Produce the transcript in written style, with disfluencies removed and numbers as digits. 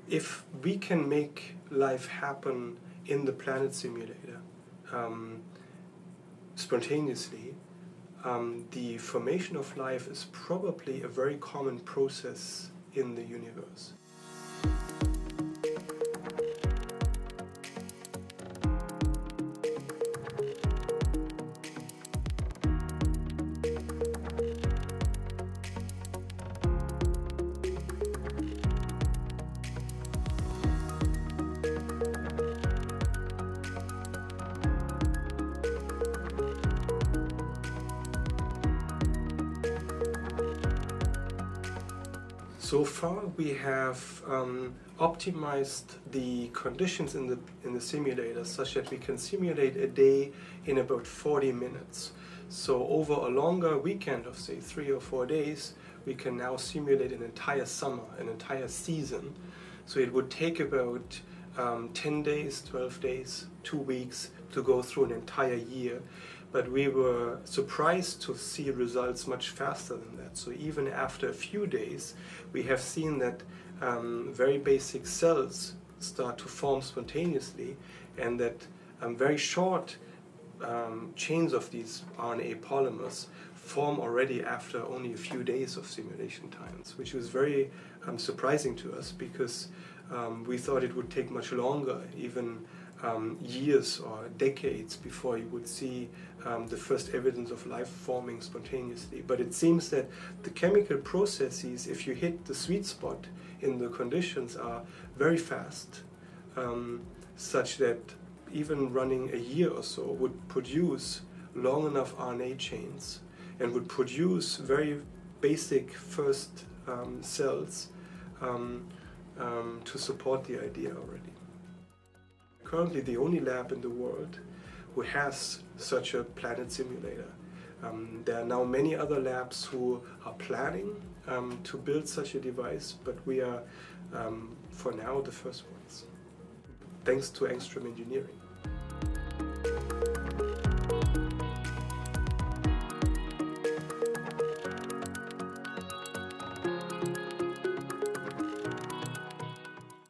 if we can make life happen in the planet simulator spontaneously, the formation of life is probably a very common process in the universe. So far we have optimized the conditions in the simulator such that we can simulate a day in about 40 minutes. So over a longer weekend of say 3 or 4 days, we can now simulate an entire summer, an entire season. So it would take about 10 days, 12 days, 2 weeks to go through an entire year. But we were surprised to see results much faster than that. So even after a few days, we have seen that very basic cells start to form spontaneously, and that very short chains of these RNA polymers form already after only a few days of simulation times, which was very surprising to us, because we thought it would take much longer, even years or decades, before you would see the first evidence of life forming spontaneously. But it seems that the chemical processes, if you hit the sweet spot in the conditions, are very fast, such that even running a year or so would produce long enough RNA chains and would produce very basic first cells to support the idea already. Currently the only lab in the world who has such a planet simulator. There are now many other labs who are planning to build such a device, but we are, for now, the first ones, thanks to Angstrom Engineering.